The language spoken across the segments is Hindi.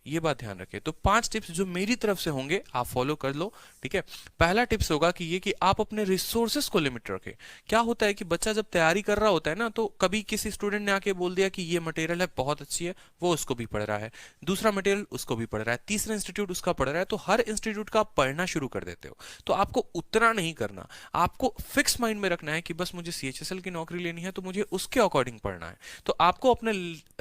ये बात ध्यान रखें। तो 5 टिप्स जो मेरी तरफ से होंगे आप फॉलो कर लो, ठीक है। पहला टिप्स होगा कि ये कि आप अपने रिसोर्सेस को लिमिट रखें। क्या होता है कि बच्चा जब तैयारी कर रहा होता है ना, तो कभी किसी स्टूडेंट ने आके बोल दिया कि ये मटेरियल है, बहुत अच्छी है, वो उसको भी पढ़ रहा है, दूसरा मटेरियल उसको भी पढ़ रहा है, तीसरा इंस्टीट्यूट उसका पढ़ रहा है, तो हर इंस्टीट्यूट का आप पढ़ना शुरू कर देते हो। तो आपको उतना नहीं करना, आपको फिक्स माइंड में रखना है कि बस मुझे सीएचएसएल की नौकरी लेनी है, तो मुझे उसके अकॉर्डिंग पढ़ना है। तो आपको अपने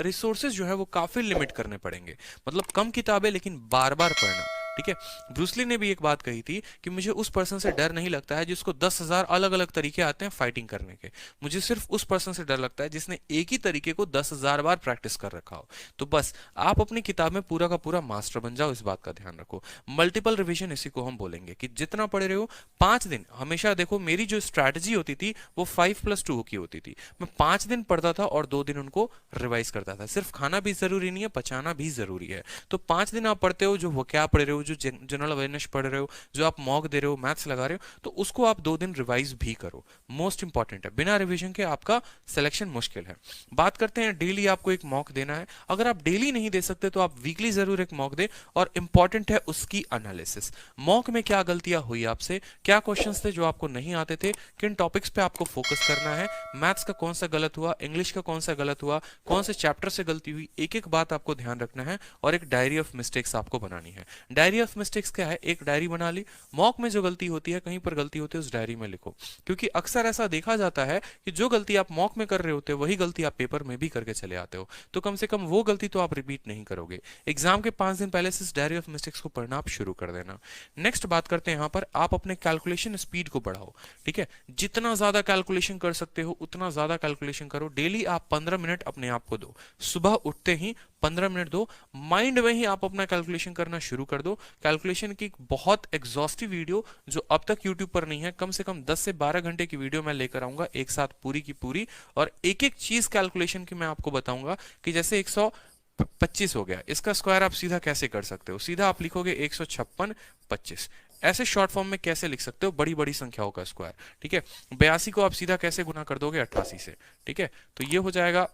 रिसोर्सेज जो है वो काफी लिमिट करने पड़ेंगे, मतलब कम किताबें लेकिन बार बार पढ़ना, ठीक है। ब्रूसली ने भी एक बात कही थी कि मुझे उस पर्सन से डर नहीं लगता है जिसको 10,000 अलग अलग तरीके आते हैं फाइटिंग करने के, मुझे सिर्फ उस पर्सन से डर लगता है जिसने एक ही तरीके को 10,000 बार प्रैक्टिस कर रखा हो। तो बस आप अपनी किताब में पूरा का पूरा मास्टर बन जाओ, इस बात का ध्यान रखो। मल्टीपल रिवीजन इसी को हम बोलेंगे कि जितना पढ़ रहे हो 5 दिन, हमेशा देखो मेरी जो स्ट्रैटेजी होती थी वो 5+2 की होती थी। मैं 5 दिन पढ़ता था और 2 दिन उनको रिवाइज करता था। सिर्फ खाना भी जरूरी नहीं है, पचाना भी जरूरी है। तो 5 दिन आप पढ़ते हो, जो वो क्या पढ़ रहे हो, जो जनरल अवेयरनेस पढ़ रहे हो, जो आप मॉक दे रहे हो, मैथ्स लगा रहे हो, तो उसको आप 2 दिन रिवाइज भी करो। मोस्ट इंपॉर्टेंट है, बिना रिवीजन के आपका सिलेक्शन मुश्किल है। बात करते हैं डेली आपको एक मॉक देना है। अगर आप डेली नहीं दे सकते तो आप वीकली जरूर एक मॉक दे, और इंपॉर्टेंट है उसकी एनालिसिस। मॉक में क्या गलतियां हुई आपसे, क्या क्वेश्चंस थे जो आपको नहीं आते थे, किन टॉपिक्स पे आपको फोकस करना है, मैथ्स का कौन सा गलत हुआ, इंग्लिश का कौन सा गलत हुआ, कौन से चैप्टर से गलती हुई, एक एक बात आपको ध्यान रखना है। और एक डायरी ऑफ मिस्टेक्स आपको बनानी है। डायरी ऑफ मिस्टेक्स क्या है, एक डायरी बना ली, मॉक में जो गलती होती है, कहीं पर गलती होती है, उस डायरी में लिखो। क्योंकि अक्सर ऐसा देखा जाता है कि जो गलती आप मॉक में कर रहे होते हो वही गलती आप पेपर में भी करके चले आते हो। तो कम से कम वो गलती तो आप रिपीट नहीं करोगे। एग्जाम के 5 दिन पहले से इस डायरी ऑफ मिस्टेक्स को पढ़ना आप शुरू कर देना। नेक्स्ट बात करते हैं, यहाँ पर आप अपने कैलकुलेशन स्पीड को बढ़ाओ, ठीक है। जितना ज्यादा कैलकुलेशन कर सकते हो उतना ज्यादा कैलकुलेशन करो। डेली आप 15 मिनट अपने आप को दो, सुबह उठते ही 15 मिनट दो, माइंड में ही आप अपना कैलकुलेशन करना शुरू कर दो। कैलकुलेशन की एक बहुत एग्जॉस्टिव वीडियो जो अब तक यूट्यूब पर नहीं है, कम से कम 10 से 12 घंटे की वीडियो मैं लेकर आऊंगा एक साथ पूरी की पूरी, और एक एक चीज कैलकुलेशन की मैं आपको बताऊंगा कि जैसे 125 हो गया, इसका स्क्वायर आप सीधा कैसे कर सकते हो। सीधा आप लिखोगे 156 25, ऐसे शॉर्ट फॉर्म में कैसे लिख सकते हो बड़ी बड़ी संख्याओं का स्क्वायर, ठीक है। 82 को आप सीधा कैसे गुना कर दोगे 88 से, ठीक है। तो ये हो जाएगा,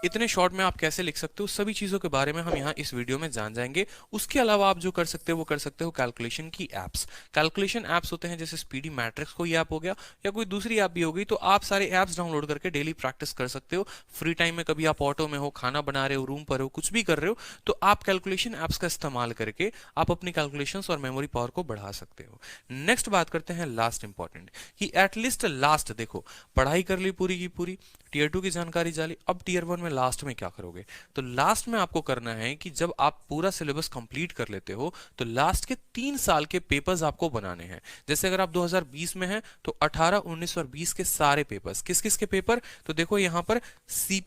इतने शॉर्ट में आप कैसे लिख सकते हो, सभी चीजों के बारे में हम यहाँ इस वीडियो में जान जाएंगे। उसके अलावा आप जो कर सकते हो वो कर सकते हो कैलकुलेशन की एप्स। कैलकुलेशन एप्स होते हैं जैसे स्पीडी मैट्रिक्स कोई ऐप हो गया या कोई दूसरी ऐप भी होगी, तो आप सारे ऐप्स डाउनलोड करके डेली प्रैक्टिस कर सकते हो। फ्री टाइम में कभी आप ऑटो में हो, खाना बना रहे हो, रूम पर हो, कुछ भी कर रहे हो, तो आप कैलकुलेशन एप्स का इस्तेमाल करके आप अपनी कैलकुलेशन और मेमोरी पावर को बढ़ा सकते हो। नेक्स्ट बात करते हैं लास्ट इंपॉर्टेंट, कि एटलीस्ट लास्ट देखो, पढ़ाई कर ली पूरी की पूरी, टीयर 2 की जानकारी जाली, अब टीयर 1 में लास्ट में क्या करोगे। तो लास्ट में आपको करना है कि जब आप पूरा सिलेबस कंप्लीट कर लेते हो तो लास्ट के 3 साल के पेपर्स आपको बनाने हैं। जैसे अगर आप 2020 में हैं तो 18, 19 और 20 के सारे पेपर्स, किस किस के पेपर, तो देखो यहाँ पर सीपीएम